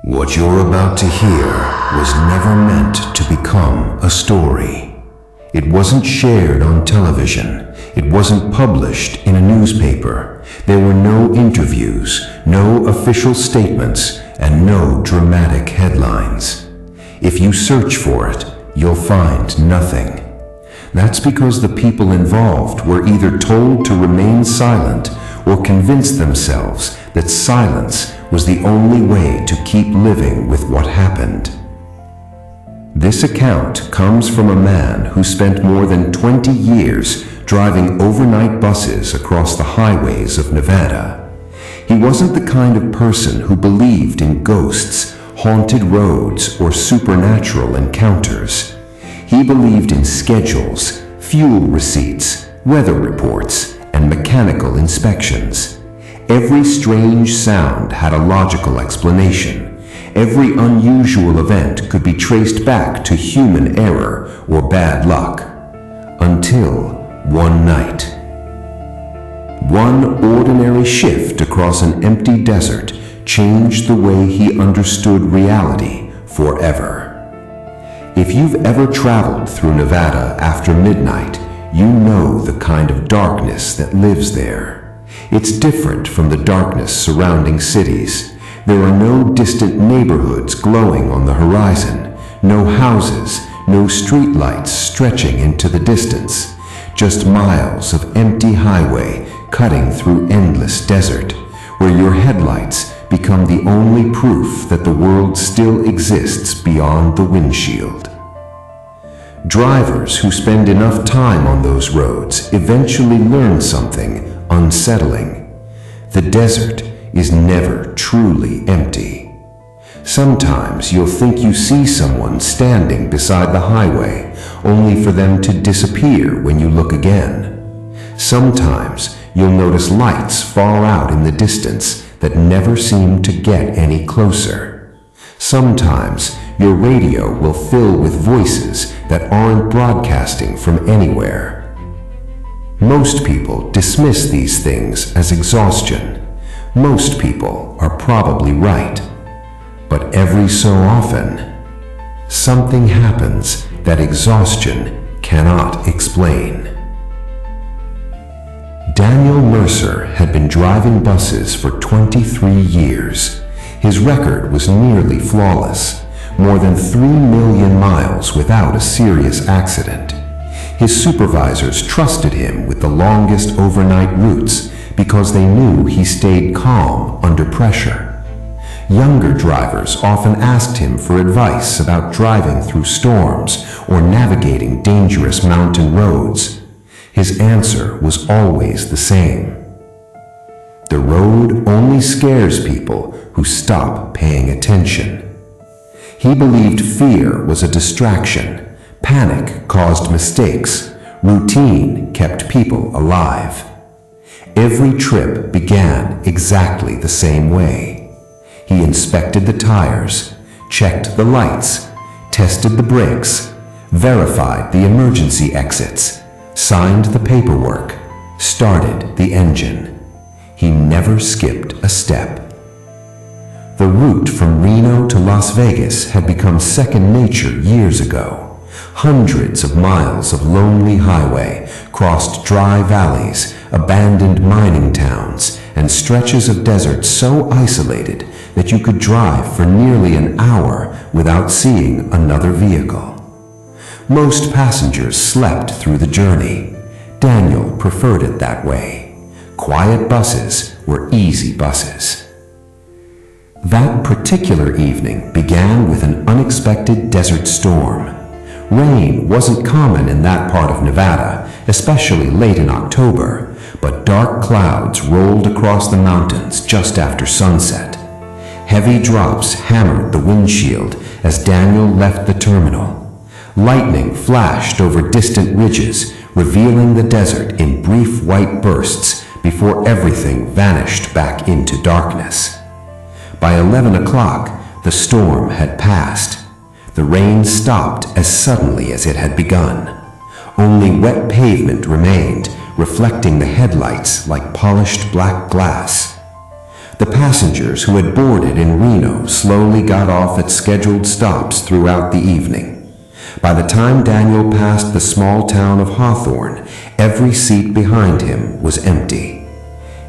What you're about to hear was never meant to become a story. It wasn't shared on television. It wasn't published in a newspaper. There were no interviews, no official statements, and no dramatic headlines. If you search for it, you'll find nothing. That's because the people involved were either told to remain silent or convinced themselves that silence was the only way to keep living with what happened. This account comes from a man who spent more than 20 years driving overnight buses across the highways of Nevada. He wasn't the kind of person who believed in ghosts, haunted roads, or supernatural encounters. He believed in schedules, fuel receipts, weather reports, and mechanical inspections. Every strange sound had a logical explanation. Every unusual event could be traced back to human error or bad luck. Until one night. One ordinary shift across an empty desert changed the way he understood reality forever. If you've ever traveled through Nevada after midnight, you know the kind of darkness that lives there. It's different from the darkness surrounding cities. There are no distant neighborhoods glowing on the horizon, no houses, no streetlights stretching into the distance, just miles of empty highway cutting through endless desert, where your headlights become the only proof that the world still exists beyond the windshield. Drivers who spend enough time on those roads eventually learn something unsettling. The desert is never truly empty. Sometimes you'll think you see someone standing beside the highway, only for them to disappear when you look again. Sometimes you'll notice lights far out in the distance that never seem to get any closer. Sometimes your radio will fill with voices that aren't broadcasting from anywhere. Most people dismiss these things as exhaustion. Most people are probably right. But every so often, something happens that exhaustion cannot explain. Daniel Mercer had been driving buses for 23 years. His record was nearly flawless, more than 3 million miles without a serious accident. His supervisors trusted him with the longest overnight routes because they knew he stayed calm under pressure. Younger drivers often asked him for advice about driving through storms or navigating dangerous mountain roads. His answer was always the same. The road only scares people who stop paying attention. He believed fear was a distraction. Panic caused mistakes. Routine kept people alive. Every trip began exactly the same way. He inspected the tires, checked the lights, tested the brakes, verified the emergency exits, signed the paperwork, started the engine. He never skipped a step. The route from Reno to Las Vegas had become second nature years ago. Hundreds of miles of lonely highway crossed dry valleys, abandoned mining towns, and stretches of desert so isolated that you could drive for nearly an hour without seeing another vehicle. Most passengers slept through the journey. Daniel preferred it that way. Quiet buses were easy buses. That particular evening began with an unexpected desert storm. Rain wasn't common in that part of Nevada, especially late in October, but dark clouds rolled across the mountains just after sunset. Heavy drops hammered the windshield as Daniel left the terminal. Lightning flashed over distant ridges, revealing the desert in brief white bursts before everything vanished back into darkness. By 11 o'clock, the storm had passed. The rain stopped as suddenly as it had begun. Only wet pavement remained, reflecting the headlights like polished black glass. The passengers who had boarded in Reno slowly got off at scheduled stops throughout the evening. By the time Daniel passed the small town of Hawthorne, every seat behind him was empty.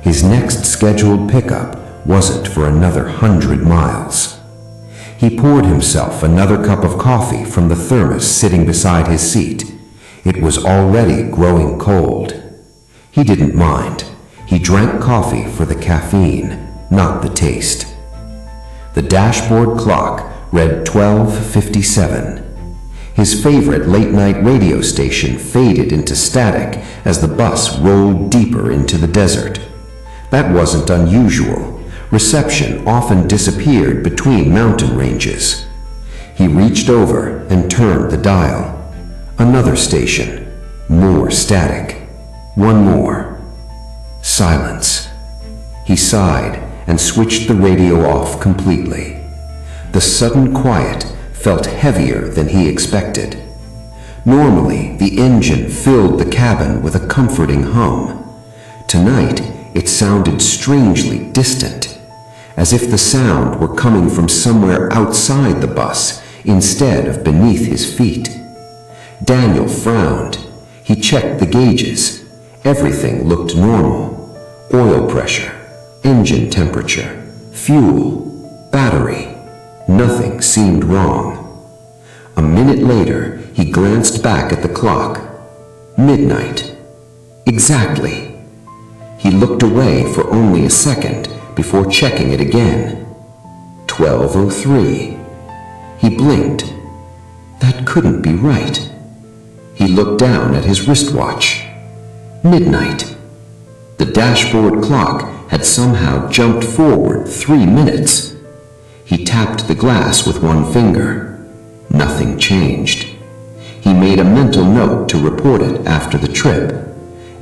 His next scheduled pickup wasn't for another 100 miles. He poured himself another cup of coffee from the thermos sitting beside his seat. It was already growing cold. He didn't mind. He drank coffee for the caffeine, not the taste. The dashboard clock read 12:57. His favorite late-night radio station faded into static as the bus rolled deeper into the desert. That wasn't unusual. Reception often disappeared between mountain ranges. He reached over and turned the dial. Another station. More static. One more. Silence. He sighed and switched the radio off completely. The sudden quiet felt heavier than he expected. Normally, the engine filled the cabin with a comforting hum. Tonight, it sounded strangely distant, as if the sound were coming from somewhere outside the bus instead of beneath his feet. Daniel frowned. He checked the gauges. Everything looked normal. Oil pressure, engine temperature, fuel, battery. Nothing seemed wrong. A minute later, he glanced back at the clock. Midnight. Exactly. He looked away for only a second before checking it again. 12:03. He blinked. That couldn't be right. He looked down at his wristwatch. Midnight. The dashboard clock had somehow jumped forward 3 minutes. He tapped the glass with one finger. Nothing changed. He made a mental note to report it after the trip.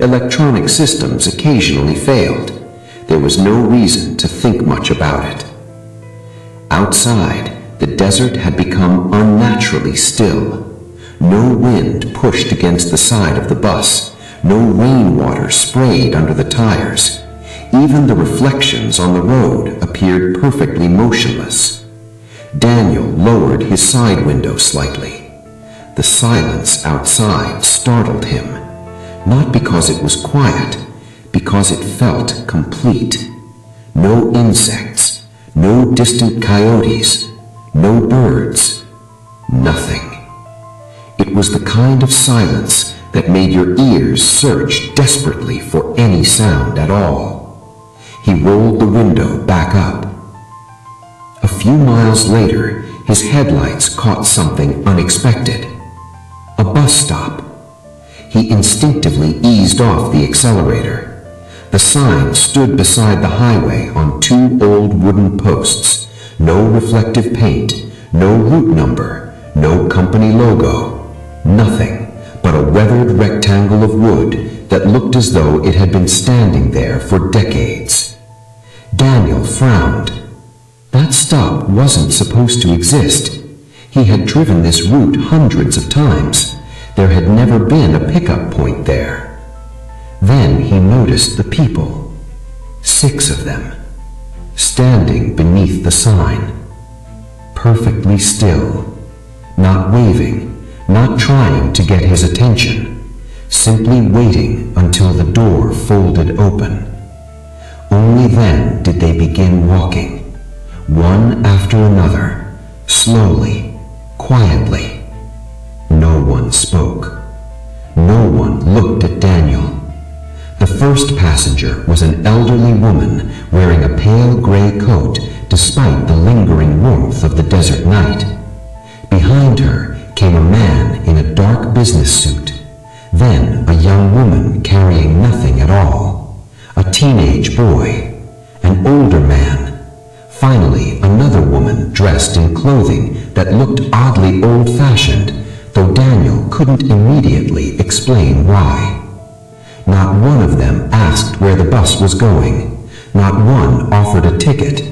Electronic systems occasionally failed. There was no reason to think much about it. Outside, the desert had become unnaturally still. No wind pushed against the side of the bus. No rainwater sprayed under the tires. Even the reflections on the road appeared perfectly motionless. Daniel lowered his side window slightly. The silence outside startled him, not because it was quiet, because it felt complete. No insects, no distant coyotes, no birds, nothing. It was the kind of silence that made your ears search desperately for any sound at all. He rolled the window back up. A few miles later, his headlights caught something unexpected. A bus stop. He instinctively eased off the accelerator. The sign stood beside the highway on 2 old wooden posts. No reflective paint, no route number, no company logo. Nothing but a weathered rectangle of wood that looked as though it had been standing there for decades. Daniel frowned. That stop wasn't supposed to exist. He had driven this route hundreds of times. There had never been a pickup point there. Then he noticed the people. 6 of them, standing beneath the sign. Perfectly still, not waving, not trying to get his attention, simply waiting until the door folded open. Only then did they begin walking, one after another, slowly, quietly. No one spoke. No one looked at Daniel. The first passenger was an elderly woman wearing a pale gray coat despite the lingering warmth of the desert night. Behind her came a man in a dark business suit, then a young woman carrying nothing at all, a teenage boy, an older man, finally another woman dressed in clothing that looked oddly old-fashioned, though Daniel couldn't immediately explain why. Not one of them asked where the bus was going. Not one offered a ticket.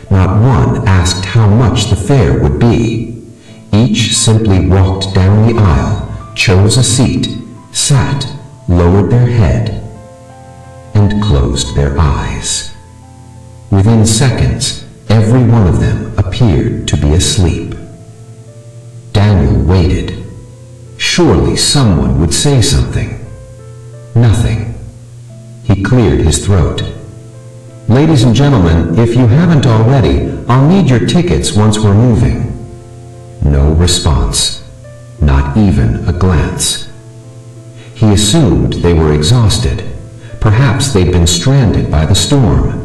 Not one asked how much the fare would be. Each simply walked down the aisle, chose a seat, sat, lowered their head, and closed their eyes. Within seconds, every one of them appeared to be asleep. Daniel waited. Surely someone would say something. Nothing. He cleared his throat. "Ladies and gentlemen, if you haven't already, I'll need your tickets once we're moving." No response. Not even a glance. He assumed they were exhausted. Perhaps they'd been stranded by the storm.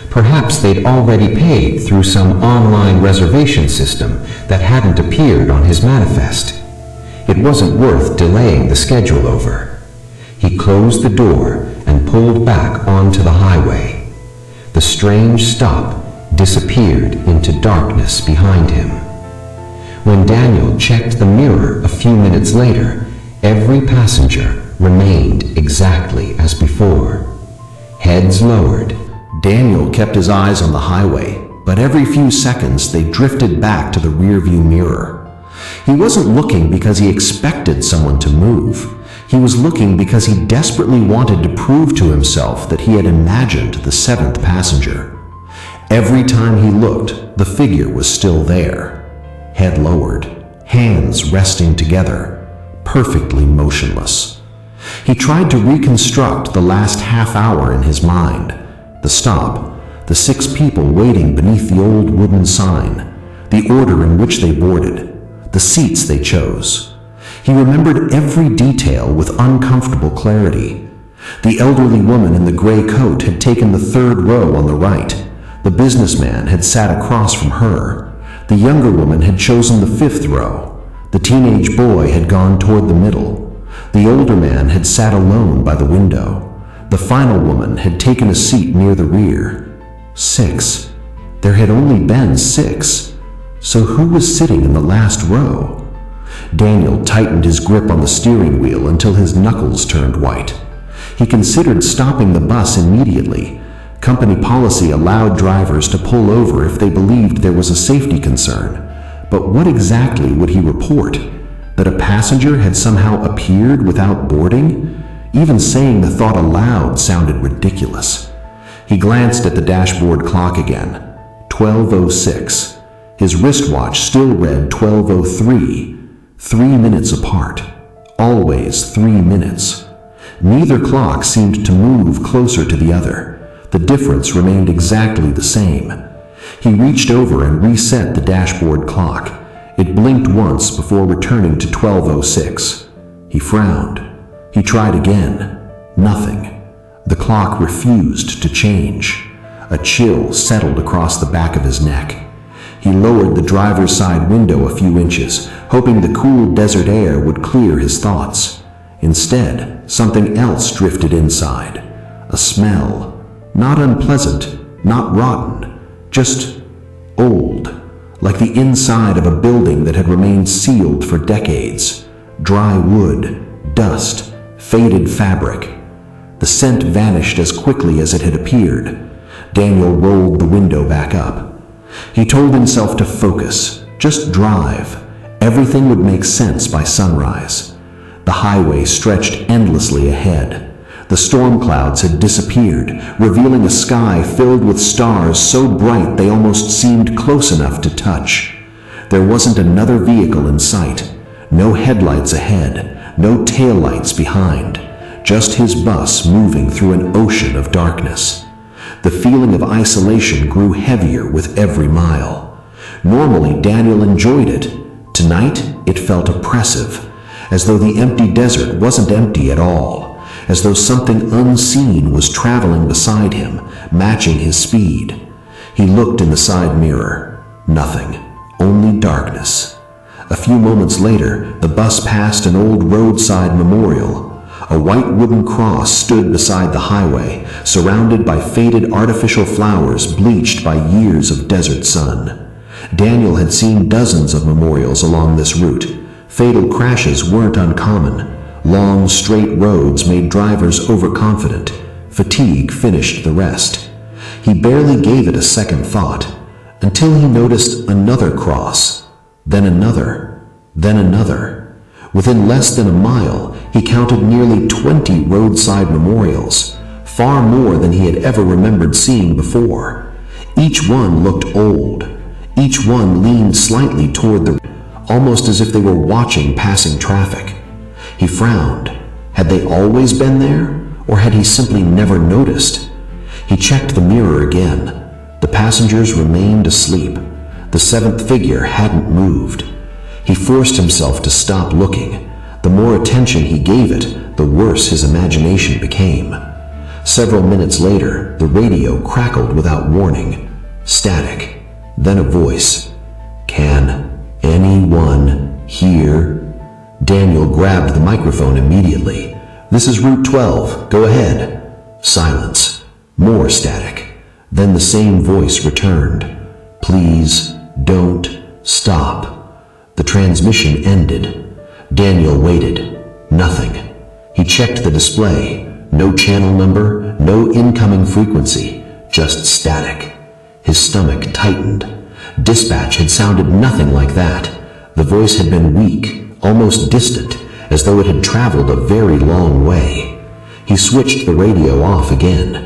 Perhaps they'd already paid through some online reservation system that hadn't appeared on his manifest. It wasn't worth delaying the schedule over. He closed the door and pulled back onto the highway. The strange stop disappeared into darkness behind him. When Daniel checked the mirror a few minutes later, every passenger remained exactly as before. Heads lowered, Daniel kept his eyes on the highway, but every few seconds they drifted back to the rearview mirror. He wasn't looking because he expected someone to move. He was looking because he desperately wanted to prove to himself that he had imagined the seventh passenger. Every time he looked, the figure was still there. Head lowered, hands resting together, perfectly motionless. He tried to reconstruct the last half hour in his mind. The stop, the 6 people waiting beneath the old wooden sign, the order in which they boarded, the seats they chose. He remembered every detail with uncomfortable clarity. The elderly woman in the gray coat had taken the 3rd row on the right. The businessman had sat across from her. The younger woman had chosen the 5th row. The teenage boy had gone toward the middle. The older man had sat alone by the window. The final woman had taken a seat near the rear. 6. There had only been 6. So who was sitting in the last row? Daniel tightened his grip on the steering wheel until his knuckles turned white. He considered stopping the bus immediately. Company policy allowed drivers to pull over if they believed there was a safety concern. But what exactly would he report? That a passenger had somehow appeared without boarding? Even saying the thought aloud sounded ridiculous. He glanced at the dashboard clock again. 12:06. His wristwatch still read 12:03. 3 minutes apart. Always 3 minutes. Neither clock seemed to move closer to the other. The difference remained exactly the same. He reached over and reset the dashboard clock. It blinked once before returning to 12:06. He frowned. He tried again. Nothing. The clock refused to change. A chill settled across the back of his neck. He lowered the driver's side window a few inches, hoping the cool desert air would clear his thoughts. Instead, something else drifted inside. A smell. Not unpleasant, not rotten, just old, like the inside of a building that had remained sealed for decades. Dry wood, dust, faded fabric. The scent vanished as quickly as it had appeared. Daniel rolled the window back up. He told himself to focus, just drive. Everything would make sense by sunrise. The highway stretched endlessly ahead. The storm clouds had disappeared, revealing a sky filled with stars so bright they almost seemed close enough to touch. There wasn't another vehicle in sight. No headlights ahead, no taillights behind. Just his bus moving through an ocean of darkness. The feeling of isolation grew heavier with every mile. Normally, Daniel enjoyed it. Tonight, it felt oppressive, as though the empty desert wasn't empty at all, as though something unseen was traveling beside him, matching his speed. He looked in the side mirror. Nothing, only darkness. A few moments later, the bus passed an old roadside memorial. A white wooden cross stood beside the highway, surrounded by faded artificial flowers bleached by years of desert sun. Daniel had seen dozens of memorials along this route. Fatal crashes weren't uncommon. Long, straight roads made drivers overconfident. Fatigue finished the rest. He barely gave it a second thought, until he noticed another cross, then another, then another. Within less than a mile, he counted nearly 20 roadside memorials, far more than he had ever remembered seeing before. Each one looked old. Each one leaned slightly toward the almost as if they were watching passing traffic. He frowned. Had they always been there, or had he simply never noticed? He checked the mirror again. The passengers remained asleep. The seventh figure hadn't moved. He forced himself to stop looking. The more attention he gave it, the worse his imagination became. Several minutes later, the radio crackled without warning. Static. Then a voice. "Can anyone hear?" Daniel grabbed the microphone immediately. "This is Route 12. Go ahead." Silence. More static. Then the same voice returned. "Please don't stop." The transmission ended. Daniel waited. Nothing. He checked the display. No channel number, no incoming frequency, just static. His stomach tightened. Dispatch had sounded nothing like that. The voice had been weak, almost distant, as though it had traveled a very long way. He switched the radio off again.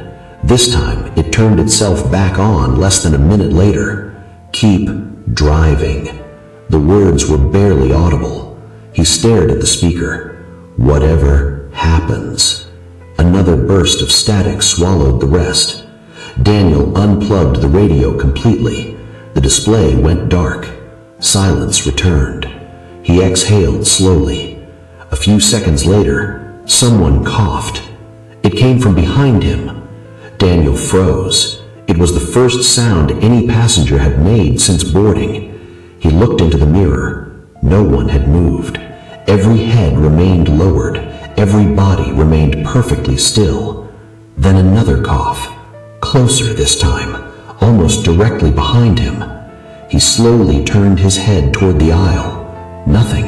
This time, it turned itself back on less than a minute later. "Keep driving." The words were barely audible. He stared at the speaker. "Whatever happens." Another burst of static swallowed the rest. Daniel unplugged the radio completely. The display went dark. Silence returned. He exhaled slowly. A few seconds later, someone coughed. It came from behind him. Daniel froze. It was the first sound any passenger had made since boarding. He looked into the mirror. No one had moved. Every head remained lowered. Every body remained perfectly still. Then another cough. Closer this time, almost directly behind him. He slowly turned his head toward the aisle. Nothing.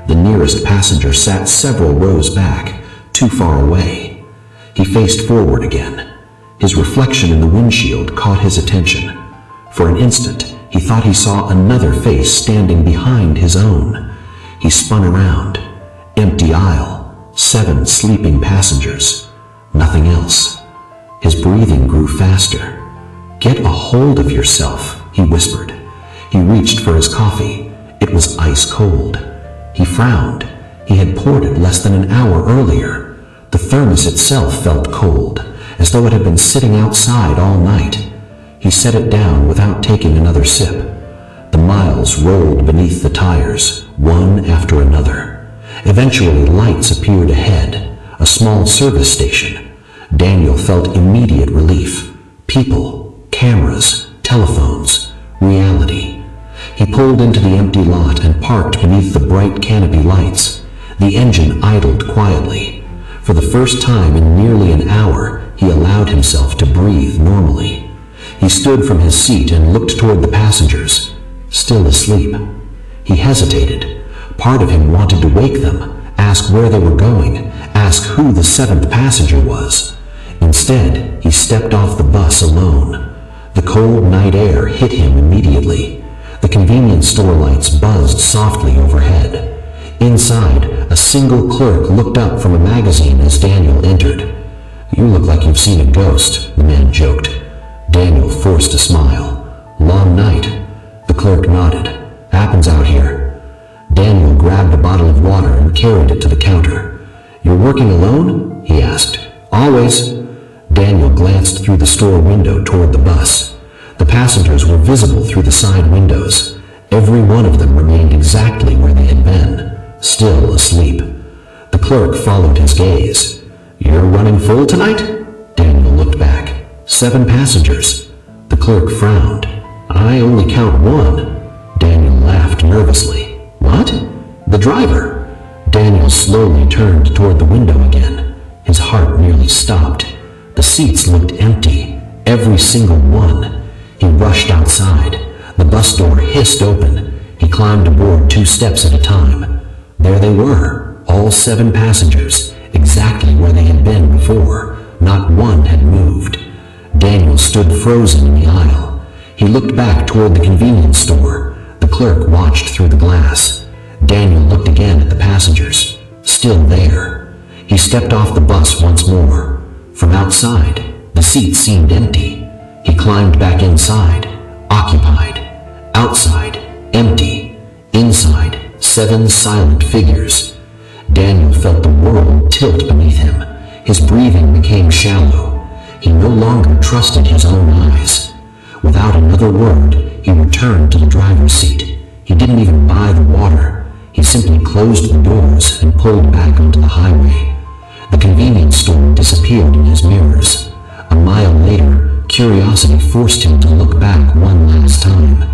The nearest passenger sat several rows back, too far away. He faced forward again. His reflection in the windshield caught his attention. For an instant, he thought he saw another face standing behind his own. He spun around. Empty aisle. 7 sleeping passengers. Nothing else. His breathing grew faster. "Get a hold of yourself," he whispered. He reached for his coffee. It was ice cold. He frowned. He had poured it less than an hour earlier. The thermos itself felt cold, as though it had been sitting outside all night. He set it down without taking another sip. The miles rolled beneath the tires, one after another. Eventually, lights appeared ahead, a small service station. Daniel felt immediate relief. People, cameras, telephones, reality. He pulled into the empty lot and parked beneath the bright canopy lights. The engine idled quietly. For the first time in nearly an hour, he allowed himself to breathe normally. He stood from his seat and looked toward the passengers, still asleep. He hesitated. Part of him wanted to wake them, ask where they were going, ask who the 7th passenger was. Instead, he stepped off the bus alone. The cold night air hit him immediately. The convenience store lights buzzed softly overhead. Inside, a single clerk looked up from a magazine as Daniel entered. "You look like you've seen a ghost," the man joked. Daniel forced a smile. "Long night." The clerk nodded. "Happens out here." Daniel grabbed a bottle of water and carried it to the counter. "You're working alone?" he asked. "Always." Daniel glanced through the store window toward the bus. The passengers were visible through the side windows. Every one of them remained exactly where they had been, still asleep. The clerk followed his gaze. "You're running full tonight?" Daniel looked back. 7 passengers. The clerk frowned. "I only count one." Daniel laughed nervously. "What?" "The driver." Daniel slowly turned toward the window again. His heart nearly stopped. The seats looked empty, every single one. He rushed outside. The bus door hissed open. He climbed aboard 2 steps at a time. There they were, all 7 passengers, exactly where they had been before. Not one had moved. Daniel stood frozen in the aisle. He looked back toward the convenience store. The clerk watched through the glass. Daniel looked again at the passengers. Still there. He stepped off the bus once more. From outside, the seats seemed empty. He climbed back inside, occupied. Outside, empty. Inside, 7 silent figures. Daniel felt the world tilt beneath him. His breathing became shallow. He no longer trusted his own eyes. Without another word, he returned to the driver's seat. He didn't even buy the water. He simply closed the doors and pulled back onto the highway. The convenience store disappeared in his mirrors. A mile later, curiosity forced him to look back one last time.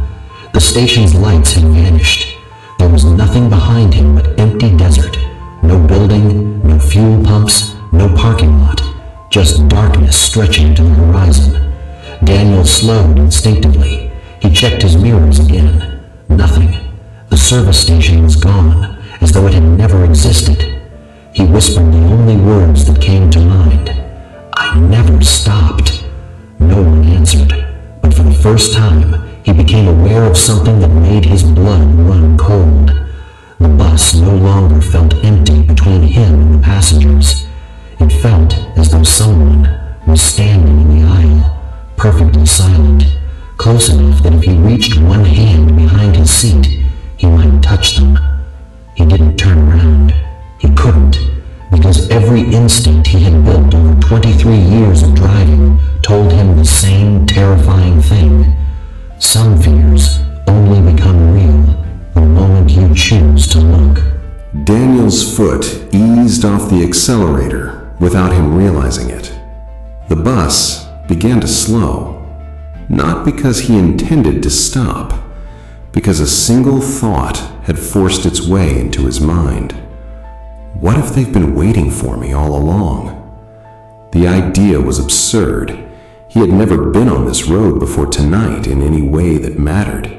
The station's lights had vanished. There was nothing behind him but empty desert. No building, no fuel pumps, no parking lot. Just darkness stretching to the horizon. Daniel slowed instinctively. He checked his mirrors again. Nothing. The service station was gone, as though it had never existed. He whispered the only words that came to mind. "I never stopped." No one answered, but for the first time, he became aware of something that made his blood run cold. The bus no longer felt empty between him and the passengers. It felt as though someone was standing in the aisle, perfectly silent, close enough that if he reached one hand behind his seat, he might touch them. He didn't turn around. He couldn't, because every instinct he had built over 23 years of driving told him the same terrifying thing. Some fears only become real the moment you choose to look. Daniel's foot eased off the accelerator without him realizing it. The bus began to slow, not because he intended to stop, because a single thought had forced its way into his mind. What if they've been waiting for me all along? The idea was absurd. He had never been on this road before tonight in any way that mattered.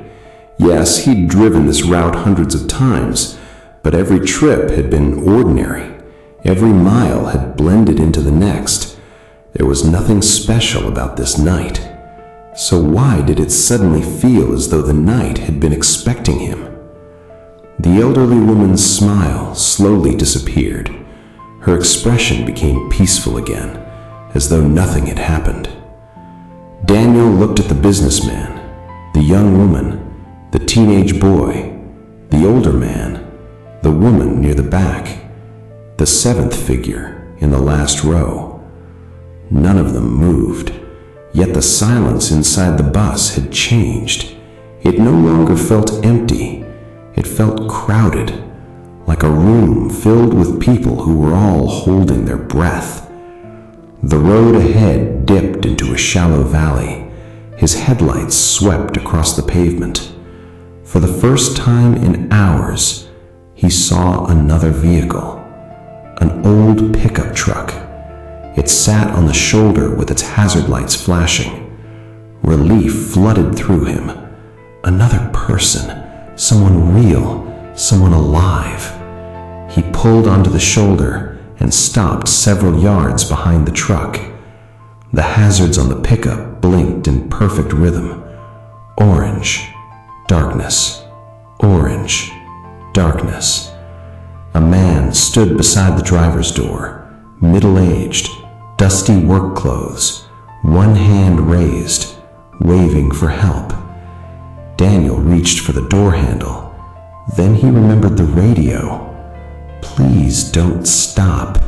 Yes, he'd driven this route hundreds of times, but every trip had been ordinary. Every mile had blended into the next. There was nothing special about this night. So why did it suddenly feel as though the night had been expecting him? The elderly woman's smile slowly disappeared. Her expression became peaceful again, as though nothing had happened. Daniel looked at the businessman, the young woman, the teenage boy, the older man, the woman near the back, the 7th figure in the last row. None of them moved, yet the silence inside the bus had changed. It no longer felt empty. It felt crowded, like a room filled with people who were all holding their breath. The road ahead dipped into a shallow valley. His headlights swept across the pavement. For the first time in hours, he saw another vehicle, an old pickup truck. It sat on the shoulder with its hazard lights flashing. Relief flooded through him. Another person, someone real, someone alive. He pulled onto the shoulder and stopped several yards behind the truck. The hazards on the pickup blinked in perfect rhythm. Orange, darkness, orange, darkness. A man stood beside the driver's door, middle-aged, dusty work clothes, one hand raised, waving for help. Daniel reached for the door handle. Then he remembered the radio. Please don't stop.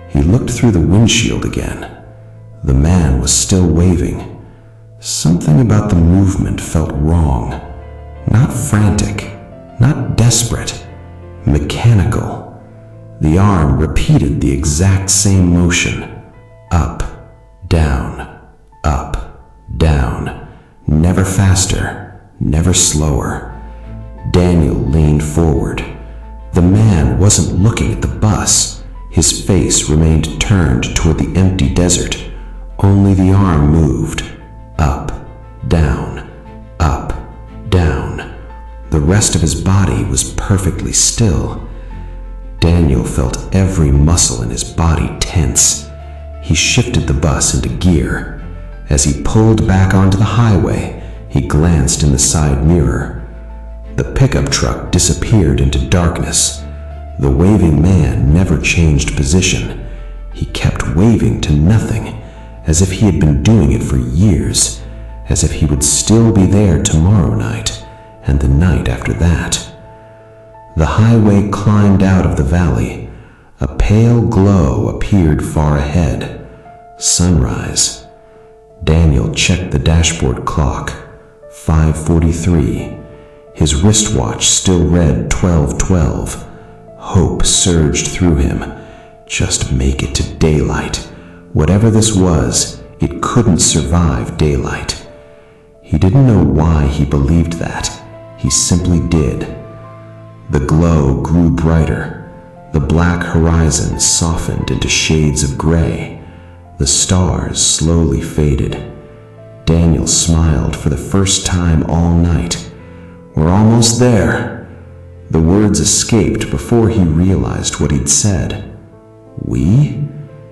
He looked through the windshield again. The man was still waving. Something about the movement felt wrong. Not frantic, not desperate, mechanical. The arm repeated the exact same motion. Up, down, never faster, never slower. Daniel leaned forward. The man wasn't looking at the bus. His face remained turned toward the empty desert. Only the arm moved. Up, down. The rest of his body was perfectly still. Daniel felt every muscle in his body tense. He shifted the bus into gear. As he pulled back onto the highway, he glanced in the side mirror. The pickup truck disappeared into darkness. The waving man never changed position. He kept waving to nothing, as if he had been doing it for years, as if he would still be there tomorrow night and the night after that. The highway climbed out of the valley. A pale glow appeared far ahead. Sunrise. Daniel checked the dashboard clock. 5:43. His wristwatch still read 12:12. Hope surged through him. Just make it to daylight. Whatever this was, it couldn't survive daylight. He didn't know why he believed that. He simply did. The glow grew brighter. The black horizon softened into shades of gray. The stars slowly faded. Daniel smiled for the first time all night. "We're almost there." The words escaped before he realized what he'd said. We?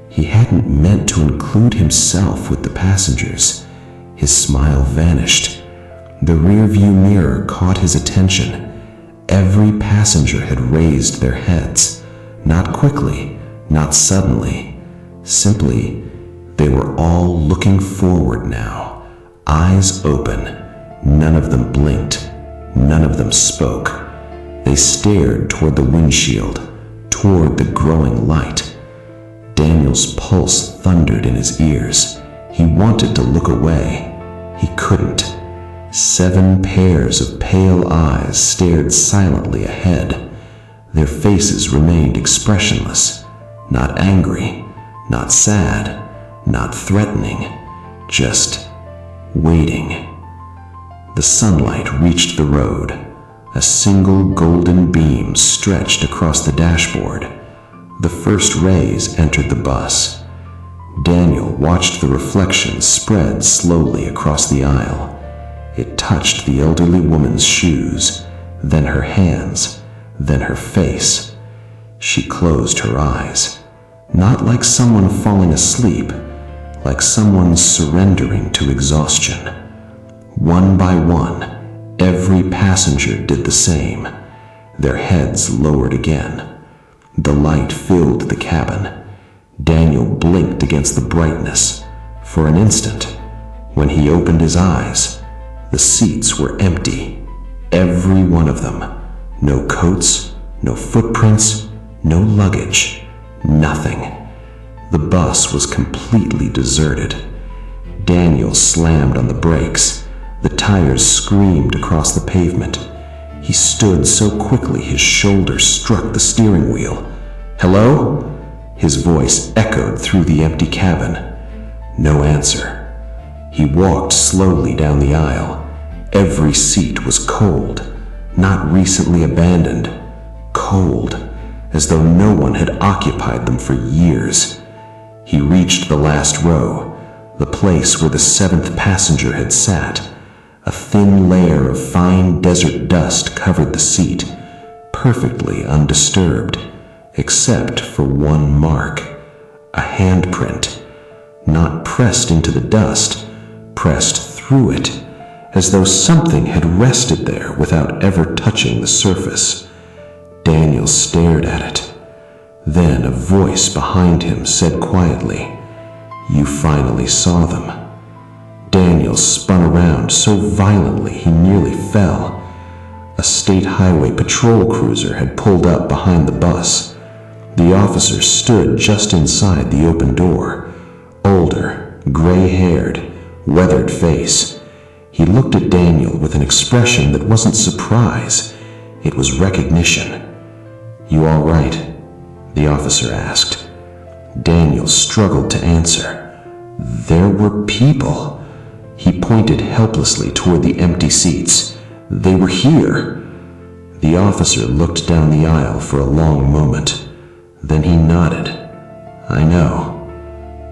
He hadn't meant to include himself with the passengers. His smile vanished. The rearview mirror caught his attention. Every passenger had raised their heads. Not quickly, not suddenly. Simply, they were all looking forward now, eyes open. None of them blinked. None of them spoke. They stared toward the windshield, toward the growing light. Daniel's pulse thundered in his ears. He wanted to look away. He couldn't. 7 pairs of pale eyes stared silently ahead. Their faces remained expressionless, not angry, not sad, not threatening, just waiting. The sunlight reached the road. A single golden beam stretched across the dashboard. The first rays entered the bus. Daniel watched the reflection spread slowly across the aisle. It touched the elderly woman's shoes, then her hands, then her face. She closed her eyes, not like someone falling asleep, like someone surrendering to exhaustion. One by one, every passenger did the same. Their heads lowered again. The light filled the cabin. Daniel blinked against the brightness. For an instant, when he opened his eyes, the seats were empty. Every one of them. No coats, no footprints, no luggage, nothing. The bus was completely deserted. Daniel slammed on the brakes. The tires screamed across the pavement. He stood so quickly his shoulder struck the steering wheel. "Hello?" His voice echoed through the empty cabin. No answer. He walked slowly down the aisle. Every seat was cold, not recently abandoned. Cold, as though no one had occupied them for years. He reached the last row, the place where the 7th passenger had sat. A thin layer of fine desert dust covered the seat, perfectly undisturbed, except for one mark, a handprint, not pressed into the dust, pressed through it, as though something had rested there without ever touching the surface. Daniel stared at it. Then a voice behind him said quietly, "You finally saw them." Daniel spun around so violently he nearly fell. A state highway patrol cruiser had pulled up behind the bus. The officer stood just inside the open door. Older, gray-haired, weathered face. He looked at Daniel with an expression that wasn't surprise. It was recognition. "You all right?" the officer asked. Daniel struggled to answer. There were people. He pointed helplessly toward the empty seats. They were here. The officer looked down the aisle for a long moment. Then he nodded. "I know."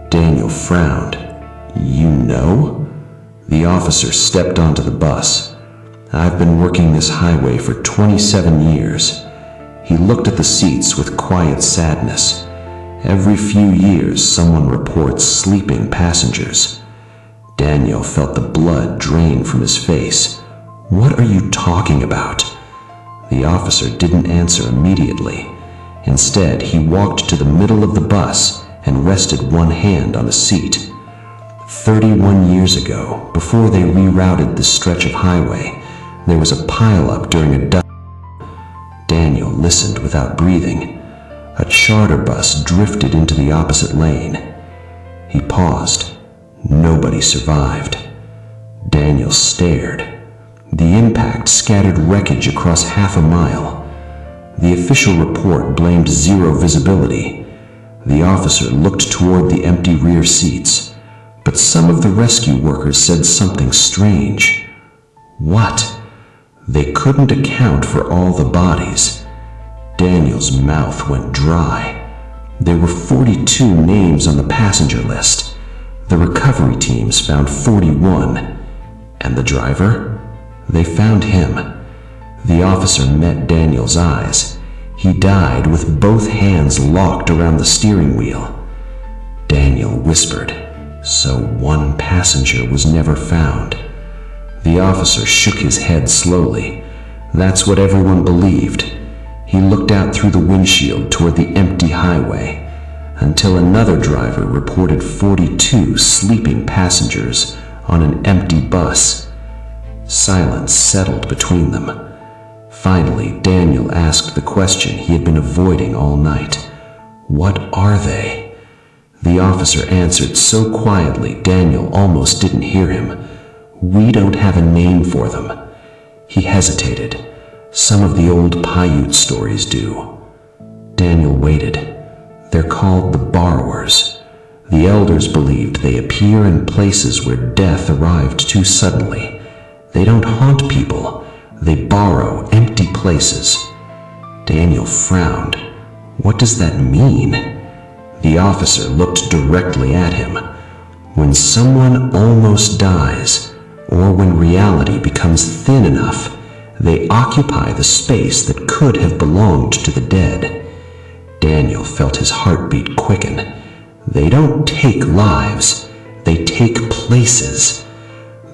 Daniel frowned. "You know?" The officer stepped onto the bus. "I've been working this highway for 27 years. He looked at the seats with quiet sadness. Every few years, someone reports sleeping passengers. Daniel felt the blood drain from his face. "What are you talking about?" The officer didn't answer immediately. Instead, he walked to the middle of the bus and rested one hand on a seat. 31 years ago, before they rerouted this stretch of highway, there was a pileup during a dust. Daniel listened without breathing. A charter bus drifted into the opposite lane. He paused. Nobody survived. Daniel stared. The impact scattered wreckage across half a mile. The official report blamed zero visibility. The officer looked toward the empty rear seats, but some of the rescue workers said something strange. What? They couldn't account for all the bodies. Daniel's mouth went dry. There were 42 names on the passenger list. The recovery teams found 41. And the driver? They found him. The officer met Daniel's eyes. He died with both hands locked around the steering wheel. Daniel whispered, "So one passenger was never found." The officer shook his head slowly. That's what everyone believed. He looked out through the windshield toward the empty highway, until another driver reported 42 sleeping passengers on an empty bus. Silence settled between them. Finally, Daniel asked the question he had been avoiding all night. What are they? The officer answered so quietly Daniel almost didn't hear him. We don't have a name for them. He hesitated. Some of the old Paiute stories do. Daniel waited. They're called the borrowers. The elders believed they appear in places where death arrived too suddenly. They don't haunt people. They borrow empty places. Daniel frowned. What does that mean? The officer looked directly at him. When someone almost dies, or when reality becomes thin enough, they occupy the space that could have belonged to the dead. Daniel felt his heartbeat quicken. They don't take lives, they take places.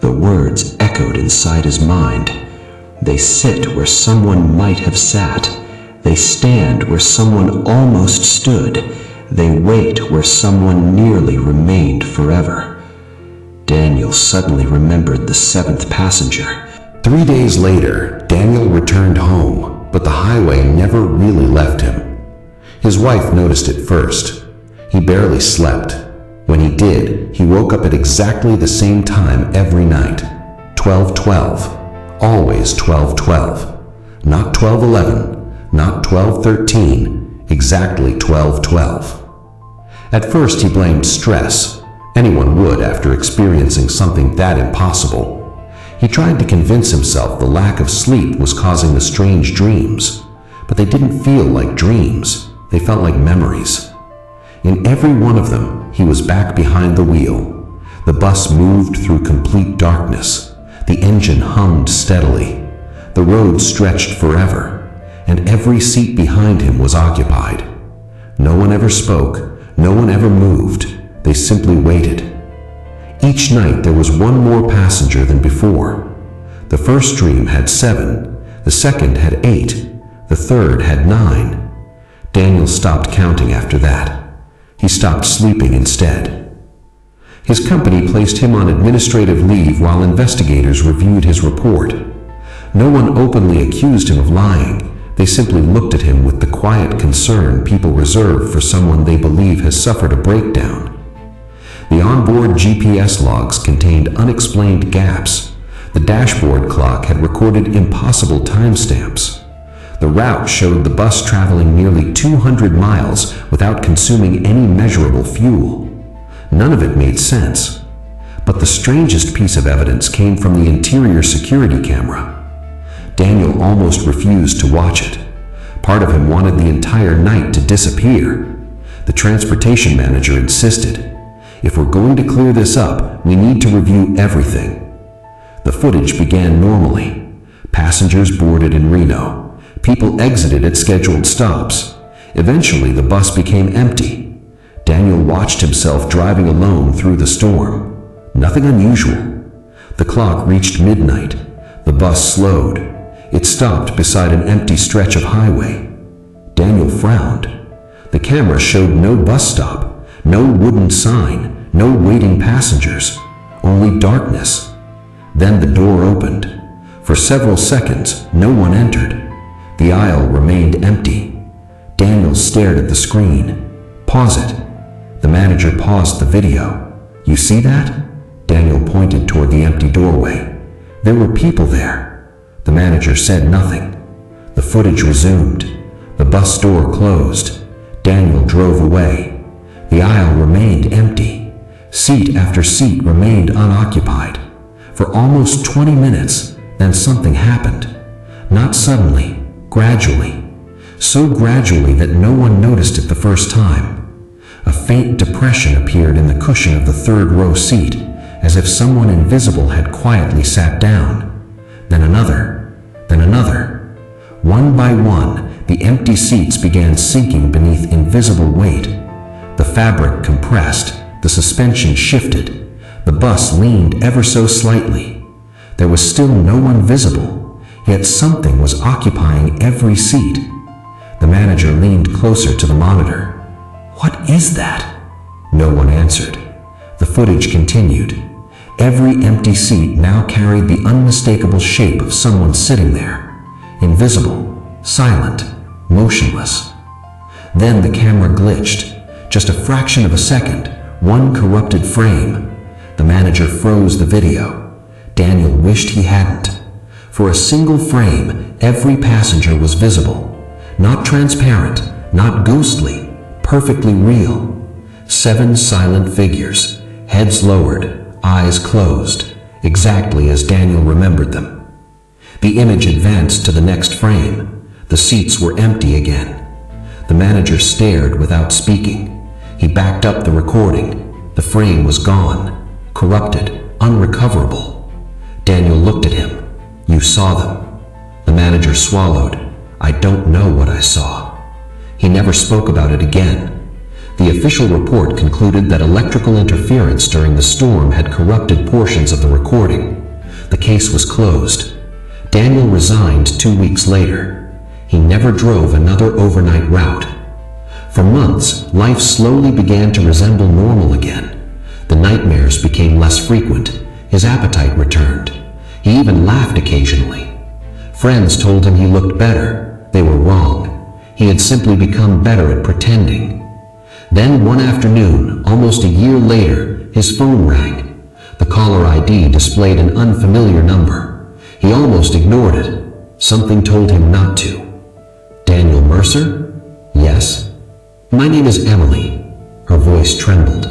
The words echoed inside his mind. They sit where someone might have sat. They stand where someone almost stood. They wait where someone nearly remained forever. Daniel suddenly remembered the 7th passenger. 3 days later, Daniel returned home, but the highway never really left him. His wife noticed it first. He barely slept. When he did, he woke up at exactly the same time every night. 12:12. Always 12:12. Not 12:11, not 12:13, exactly 12:12. At first he blamed stress. Anyone would after experiencing something that impossible. He tried to convince himself the lack of sleep was causing the strange dreams, but they didn't feel like dreams. They felt like memories. In every one of them, he was back behind the wheel. The bus moved through complete darkness. The engine hummed steadily. The road stretched forever, and every seat behind him was occupied. No one ever spoke. No one ever moved. They simply waited. Each night there was one more passenger than before. The first dream had 7. The second had 8. The third had 9. Daniel stopped counting after that. He stopped sleeping instead. His company placed him on administrative leave while investigators reviewed his report. No one openly accused him of lying. They simply looked at him with the quiet concern people reserve for someone they believe has suffered a breakdown. The onboard GPS logs contained unexplained gaps. The dashboard clock had recorded impossible timestamps. The route showed the bus traveling nearly 200 miles without consuming any measurable fuel. None of it made sense. But the strangest piece of evidence came from the interior security camera. Daniel almost refused to watch it. Part of him wanted the entire night to disappear. The transportation manager insisted, "If we're going to clear this up, we need to review everything." The footage began normally. Passengers boarded in Reno. People exited at scheduled stops. Eventually, the bus became empty. Daniel watched himself driving alone through the storm. Nothing unusual. The clock reached midnight. The bus slowed. It stopped beside an empty stretch of highway. Daniel frowned. The camera showed no bus stop, no wooden sign, no waiting passengers, only darkness. Then the door opened. For several seconds, no one entered. The aisle remained empty. Daniel stared at the screen. "Pause it." The manager paused the video. "You see that?" Daniel pointed toward the empty doorway. There were people there. The manager said nothing. The footage resumed. The bus door closed. Daniel drove away. The aisle remained empty. Seat after seat remained unoccupied. For almost 20 minutes, then something happened. Not suddenly, gradually. So gradually that no one noticed it the first time. A faint depression appeared in the cushion of the third row seat, as if someone invisible had quietly sat down. Then another, then another. One by one, the empty seats began sinking beneath invisible weight. The fabric compressed, the suspension shifted. The bus leaned ever so slightly. There was still no one visible, yet something was occupying every seat. The manager leaned closer to the monitor. "What is that?" No one answered. The footage continued. Every empty seat now carried the unmistakable shape of someone sitting there. Invisible, silent, motionless. Then the camera glitched. Just a fraction of a second, one corrupted frame. The manager froze the video. Daniel wished he hadn't. For a single frame, every passenger was visible. Not transparent, not ghostly, perfectly real. 7 silent figures, heads lowered, eyes closed, exactly as Daniel remembered them. The image advanced to the next frame. The seats were empty again. The manager stared without speaking. He backed up the recording. The frame was gone, corrupted, unrecoverable. Daniel looked at him. "You saw them." The manager swallowed. "I don't know what I saw." He never spoke about it again. The official report concluded that electrical interference during the storm had corrupted portions of the recording. The case was closed. Daniel resigned 2 weeks later. He never drove another overnight route. For months, life slowly began to resemble normal again. The nightmares became less frequent. His appetite returned. He even laughed occasionally. Friends told him he looked better. They were wrong. He had simply become better at pretending. Then one afternoon, almost a year later, his phone rang. The caller ID displayed an unfamiliar number. He almost ignored it. Something told him not to. "Daniel Mercer?" "Yes." "My name is Emily." Her voice trembled.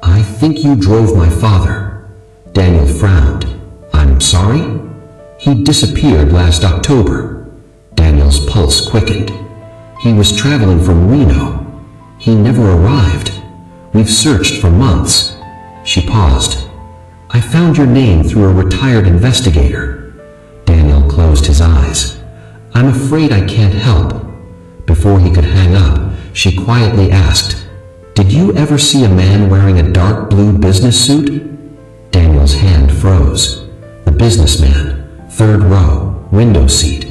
"I think you drove my father." Daniel frowned. "I'm sorry?" "He disappeared last October." Daniel's pulse quickened. "He was traveling from Reno. He never arrived. We've searched for months." She paused. "I found your name through a retired investigator." Daniel closed his eyes. "I'm afraid I can't help." Before he could hang up, she quietly asked, "Did you ever see a man wearing a dark blue business suit?" Daniel's hand froze. The businessman, third row, window seat.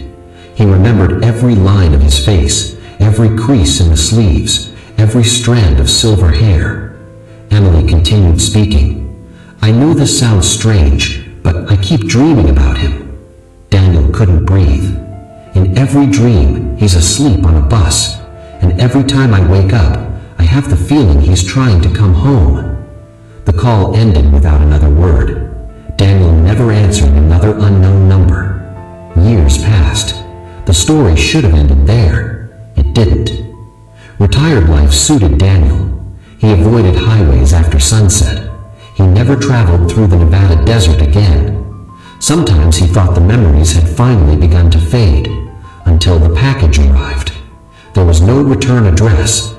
He remembered every line of his face, every crease in the sleeves, every strand of silver hair. Emily continued speaking. "I know this sounds strange, but I keep dreaming about him." Daniel couldn't breathe. "In every dream, he's asleep on a bus, and every time I wake up, I have the feeling he's trying to come home." The call ended without another word. Daniel never answered another unknown number. Years passed. The story should have ended there. It didn't. Retired life suited Daniel. He avoided highways after sunset. He never traveled through the Nevada desert again. Sometimes he thought the memories had finally begun to fade, until the package arrived. There was no return address.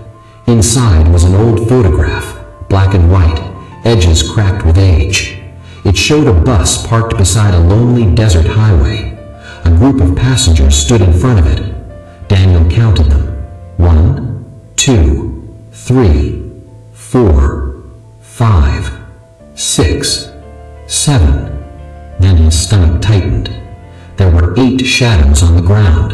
Inside was an old photograph, black and white, edges cracked with age. It showed a bus parked beside a lonely desert highway. A group of passengers stood in front of it. Daniel counted them. 1, 2, 3, 4, 5, 6, 7. Then his stomach tightened. There were 8 shadows on the ground.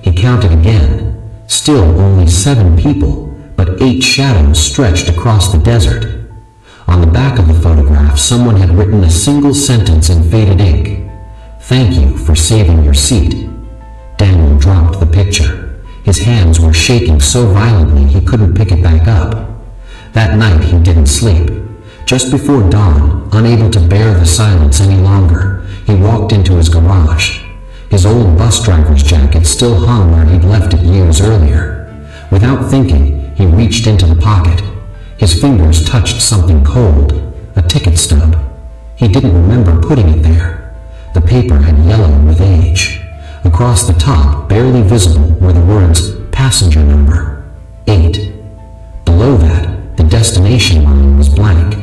He counted again. Still only 7 people, but 8 shadows stretched across the desert. On the back of the photograph, someone had written a single sentence in faded ink. "Thank you for saving your seat." Daniel dropped the picture. His hands were shaking so violently he couldn't pick it back up. That night he didn't sleep. Just before dawn, unable to bear the silence any longer, he walked into his garage. His old bus driver's jacket still hung where he'd left it years earlier. Without thinking, he reached into the pocket. His fingers touched something cold, a ticket stub. He didn't remember putting it there. The paper had yellowed with age. Across the top, barely visible, were the words, "Passenger number 8. Below that, the destination line was blank.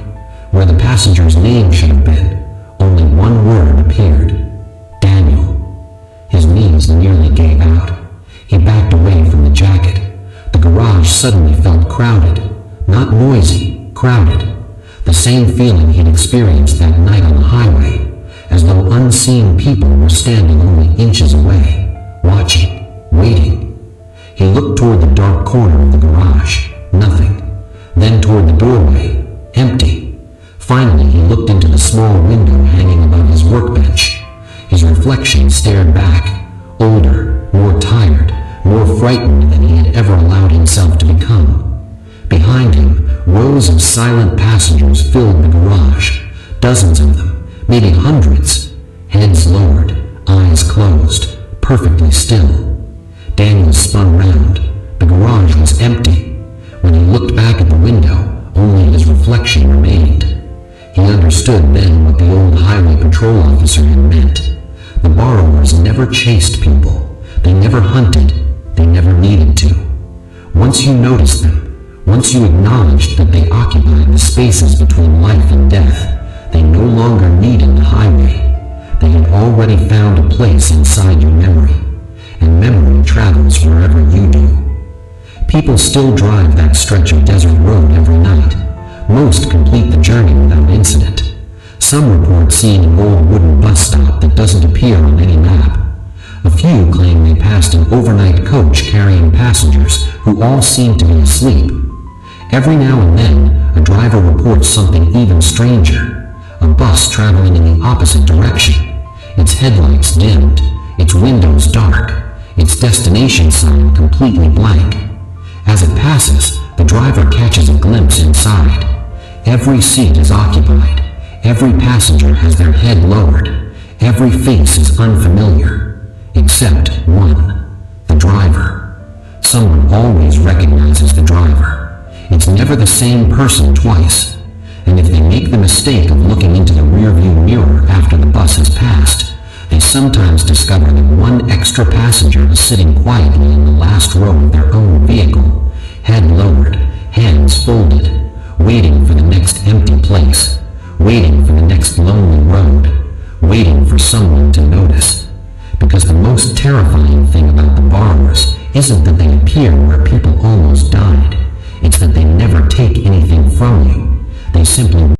Where the passenger's name should have been, only one word appeared: Daniel. His knees nearly gave out. He backed away from the jacket. The garage suddenly felt crowded. Not noisy, crowded. The same feeling he'd experienced that night on the highway, as though unseen people were standing only inches away, watching, waiting. He looked toward the dark corner of the garage. Nothing. Then toward the doorway. Empty. Finally, he looked into the small window hanging above his workbench. His reflection stared back, older, more tired, more frightened than he had ever allowed himself to become. Behind him, rows of silent passengers filled the garage. Dozens of them, maybe hundreds. Heads lowered, eyes closed, perfectly still. Daniel spun round. The garage was empty. When he looked back at the window, only his reflection remained. He understood then what the old highway patrol officer had meant. The borrowers never chased people. They never hunted. They never needed to. Once you noticed them, once you acknowledged that they occupied the spaces between life and death, they no longer needed the highway. They had already found a place inside your memory, and memory travels wherever you do. People still drive that stretch of desert road every night. Most complete the journey without incident. Some report seeing an old wooden bus stop that doesn't appear on any map. A few claim they passed an overnight coach carrying passengers who all seem to be asleep. Every now and then, a driver reports something even stranger. A bus traveling in the opposite direction. Its headlights dimmed, its windows dark, its destination sign completely blank. As it passes, the driver catches a glimpse inside. Every seat is occupied. Every passenger has their head lowered. Every face is unfamiliar. Except one, the driver. Someone always recognizes the driver. It's never the same person twice. And if they make the mistake of looking into the rearview mirror after the bus has passed, they sometimes discover that one extra passenger is sitting quietly in the last row of their own vehicle, head lowered, hands folded, waiting for the next empty place, waiting for the next lonely road, waiting for someone to notice. Because the most terrifying thing about the borrowers isn't that they appear where people almost died. It's that they never take anything from you. They simply